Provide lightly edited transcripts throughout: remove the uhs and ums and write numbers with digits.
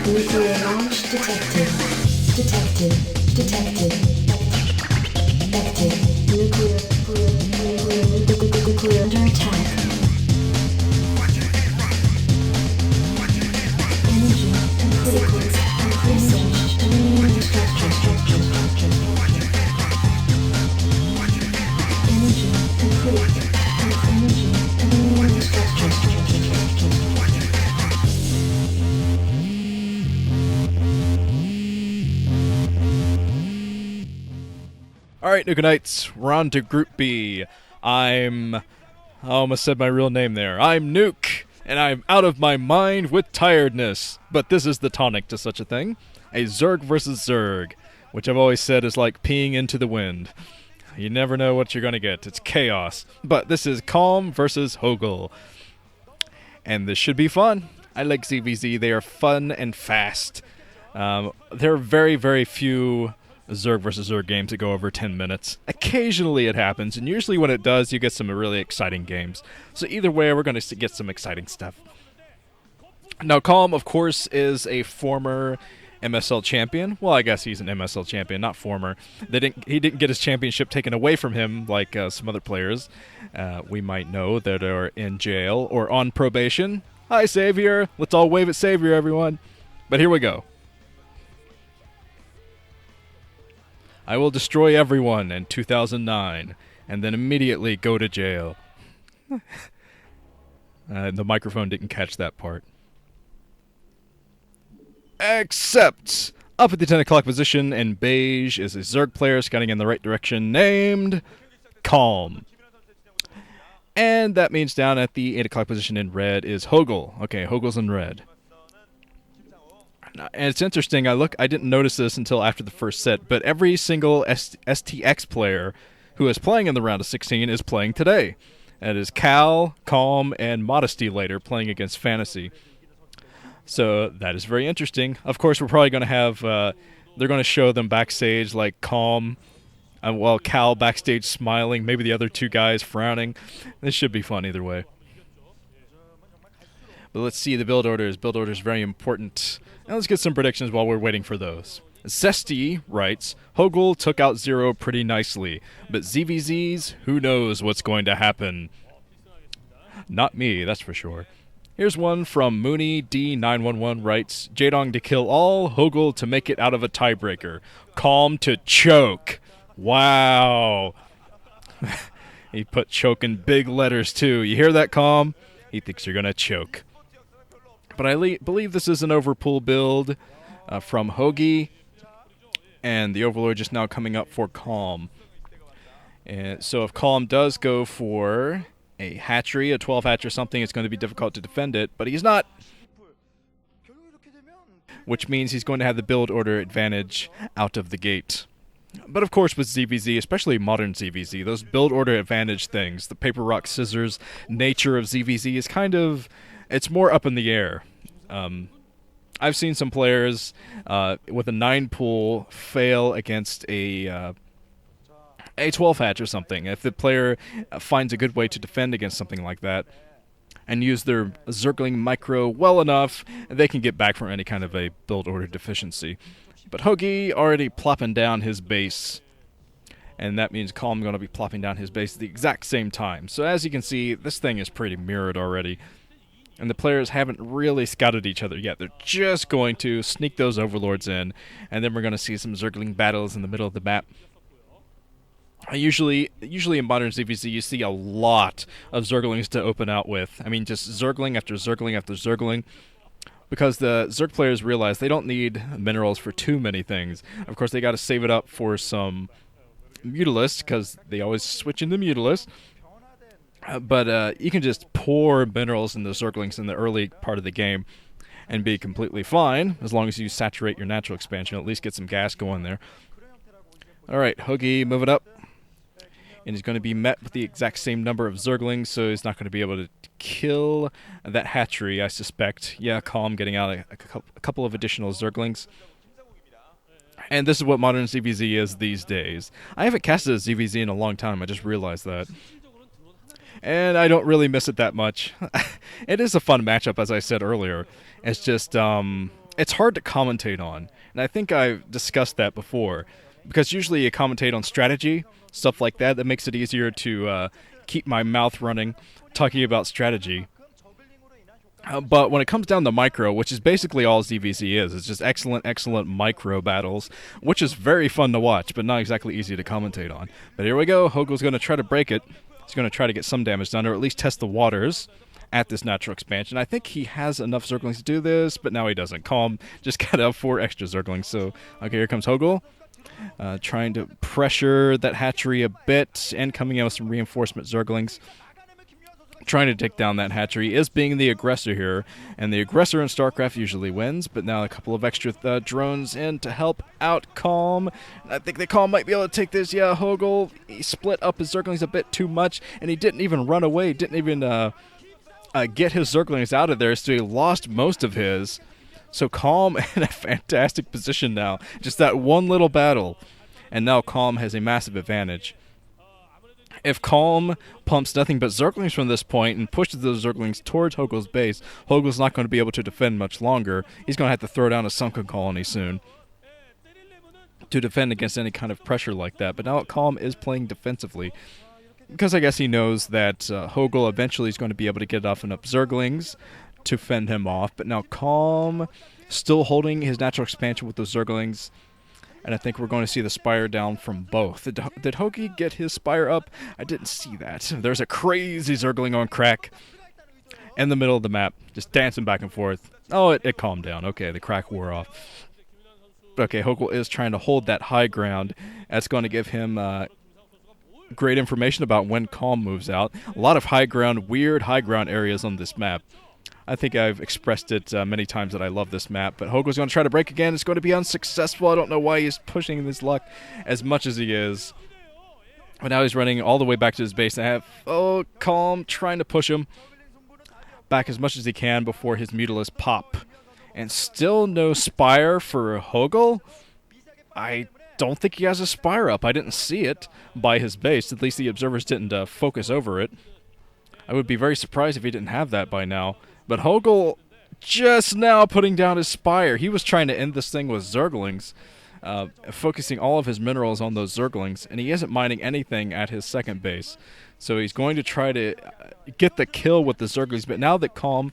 Nuclear launch detected. Detected. Detected. Detected. Nuclear under attack. Energy and frequency increasing. Structure. Energy and frequency. Energy and structure. Alright, Nukenites, we're on to Group B. I almost said my real name there. I'm Nuke, and I'm out of my mind with tiredness. But this is the tonic to such a thing. A Zerg versus Zerg, which I've always said is like peeing into the wind. You never know what you're going to get. It's chaos. But this is Calm versus HoGiL. And this should be fun. I like ZVZ. They are fun and fast. There are very, very few Zerg versus Zerg games that go over 10 minutes. Occasionally it happens, and usually when it does, you get some really exciting games. So either way, we're going to get some exciting stuff. Now, Calm, of course, is a former MSL champion. Well, I guess he's an MSL champion, not former. He didn't get his championship taken away from him like some other players we might know that are in jail or on probation. Hi, Savior. Let's all wave at Savior, everyone. But here we go. I will destroy everyone in 2009, and then immediately go to jail. The microphone didn't catch that part. Except, up at the 10 o'clock position in Beige is a Zerg player scouting in the right direction named Calm. And that means down at the 8 o'clock position in red is HoGiL. Okay, HoGiL's in red. And it's interesting, I didn't notice this until after the first set, but every single STX player who is playing in the round of 16 is playing today. That is Cal, Calm, and Modesty later playing against Fantasy. So that is very interesting. Of course, we're probably going to have, they're going to show them backstage like Calm, while Cal backstage smiling, maybe the other two guys frowning. This should be fun either way. But let's see the build orders. Build order is very important. Now let's get some predictions while we're waiting for those. Zesty writes, HoGiL took out Zero pretty nicely, but ZVZs, who knows what's going to happen? Not me, that's for sure. Here's one from Mooney D911 writes, Jaedong to kill all, HoGiL to make it out of a tiebreaker. Calm to choke. Wow. He put choke in big letters too. You hear that, Calm? He thinks you're going to choke. But I believe this is an overpool build from HoGiL, and the Overlord just now coming up for Calm. And so if Calm does go for a hatchery, a 12 hatch or something, it's going to be difficult to defend it, but he's not. Which means he's going to have the build order advantage out of the gate. But of course with ZVZ, especially modern ZVZ, those build order advantage things, the paper, rock, scissors nature of ZVZ is kind of, it's more up in the air. I've seen some players with a 9 pool fail against a 12 hatch or something. If the player finds a good way to defend against something like that and use their Zergling micro well enough, they can get back from any kind of a build order deficiency. But HoGiL already plopping down his base, and that means Calm going to be plopping down his base at the exact same time. So as you can see, this thing is pretty mirrored already. And the players haven't really scouted each other yet. They're just going to sneak those overlords in, and then we're going to see some Zergling battles in the middle of the map. Usually in modern ZVZ, you see a lot of Zerglings to open out with. I mean, just Zergling after Zergling after Zergling. Because the Zerg players realize they don't need minerals for too many things. Of course, they got to save it up for some Mutalisks, because they always switch into Mutalisks. But you can just pour minerals in the Zerglings in the early part of the game and be completely fine, as long as you saturate your natural expansion, at least get some gas going there. Alright, HoGiL, move it up. And he's going to be met with the exact same number of Zerglings, so he's not going to be able to kill that hatchery, I suspect. Yeah, Calm getting out a couple of additional Zerglings. And this is what modern ZVZ is these days. I haven't casted a ZVZ in a long time, I just realized that. And I don't really miss it that much. It is a fun matchup, as I said earlier. It's just, it's hard to commentate on, and I think I've discussed that before, because usually you commentate on strategy, stuff like that. That makes it easier to keep my mouth running, talking about strategy. But when it comes down to micro, which is basically all ZVZ is, it's just excellent micro battles, which is very fun to watch, but not exactly easy to commentate on. But here we go. HoGiL's going to try to break it. He's going to try to get some damage done, or at least test the waters at this natural expansion. I think he has enough Zerglings to do this, but now he doesn't. Calm just got out 4 extra Zerglings. So, okay, here comes HoGiL. Trying to pressure that hatchery a bit, and coming out with some reinforcement Zerglings. Trying to take down that hatchery, is being the aggressor here, and the aggressor in StarCraft usually wins, but now a couple of extra drones in to help out Calm. I think the Calm might be able to take this. Yeah, HoGiL, he split up his Zerglings a bit too much, and he didn't even run away, didn't even get his Zerglings out of there, so he lost most of his. So Calm in a fantastic position now, just that one little battle, and now Calm has a massive advantage. If Calm pumps nothing but Zerglings from this point and pushes those Zerglings towards HoGiL's base, HoGiL's not going to be able to defend much longer. He's going to have to throw down a sunken colony soon to defend against any kind of pressure like that. But now Calm is playing defensively, because I guess he knows that HoGiL eventually is going to be able to get off enough Zerglings to fend him off. But now Calm still holding his natural expansion with those Zerglings. And I think we're going to see the Spire down from both. Did HoGiL get his Spire up? I didn't see that. There's a crazy Zergling on crack in the middle of the map, just dancing back and forth. Oh, it calmed down. Okay, the crack wore off. Okay, HoGiL is trying to hold that high ground. That's going to give him great information about when Calm moves out. A lot of high ground, weird high ground areas on this map. I think I've expressed it many times that I love this map, but HoGiL's going to try to break again. It's going to be unsuccessful. I don't know why he's pushing his luck as much as he is. But now he's running all the way back to his base. I have, Calm trying to push him back as much as he can before his Mutalisk pop. And still no Spire for HoGiL. I don't think he has a Spire up. I didn't see it by his base. At least the observers didn't focus over it. I would be very surprised if he didn't have that by now. But HoGiL just now putting down his Spire. He was trying to end this thing with Zerglings, focusing all of his minerals on those Zerglings, and he isn't mining anything at his second base. So he's going to try to get the kill with the Zerglings. But now that Calm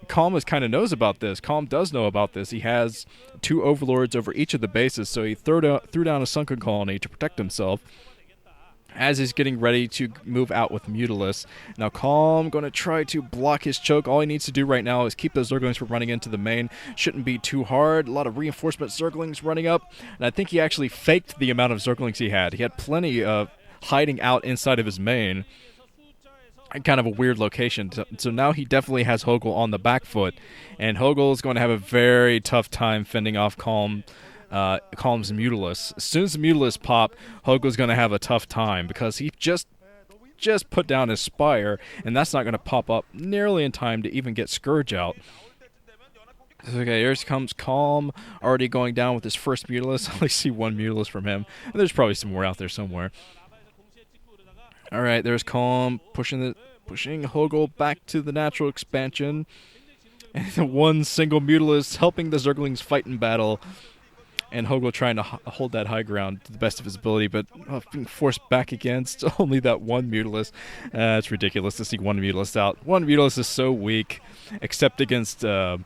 kind of knows about this. Calm does know about this. He has 2 overlords over each of the bases, so he threw down a sunken colony to protect himself as he's getting ready to move out with Mutalisk. Now Calm going to try to block his choke. All he needs to do right now is keep those Zerglings from running into the main. Shouldn't be too hard. A lot of reinforcement Zerglings running up, and I think he actually faked the amount of Zerglings he had. He had plenty of hiding out inside of his main. Kind of a weird location. So now he definitely has HoGiL on the back foot, and HoGiL is going to have a very tough time fending off Calm's Mutalisk. As soon as the Mutalisk pop, HoGil's going to have a tough time, because he just put down his Spire, and that's not going to pop up nearly in time to even get Scourge out. Okay, here comes Calm, already going down with his first Mutalisk. I only see 1 Mutalisk from him, and there's probably some more out there somewhere. Alright, there's Calm pushing HoGiL back to the natural expansion. And 1 single Mutalisk helping the Zerglings fight in battle. And HoGiL trying to hold that high ground to the best of his ability, but being forced back against only that 1 Mutalisk. It's ridiculous to see 1 Mutalisk out. 1 Mutalisk is so weak, except against a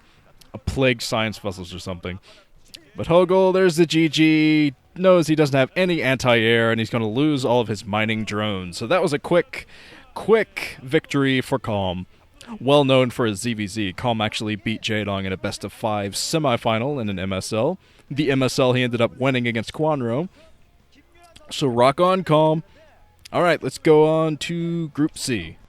plagued science vessels or something. But HoGiL, there's the GG. Knows he doesn't have any anti-air, and he's going to lose all of his mining drones. So that was a quick victory for Calm. Well known for his ZVZ. Calm actually beat Jaedong in a best-of-5 semifinal in an MSL. The MSL he ended up winning against Quanro. So rock on, Calm. Alright, let's go on to Group C.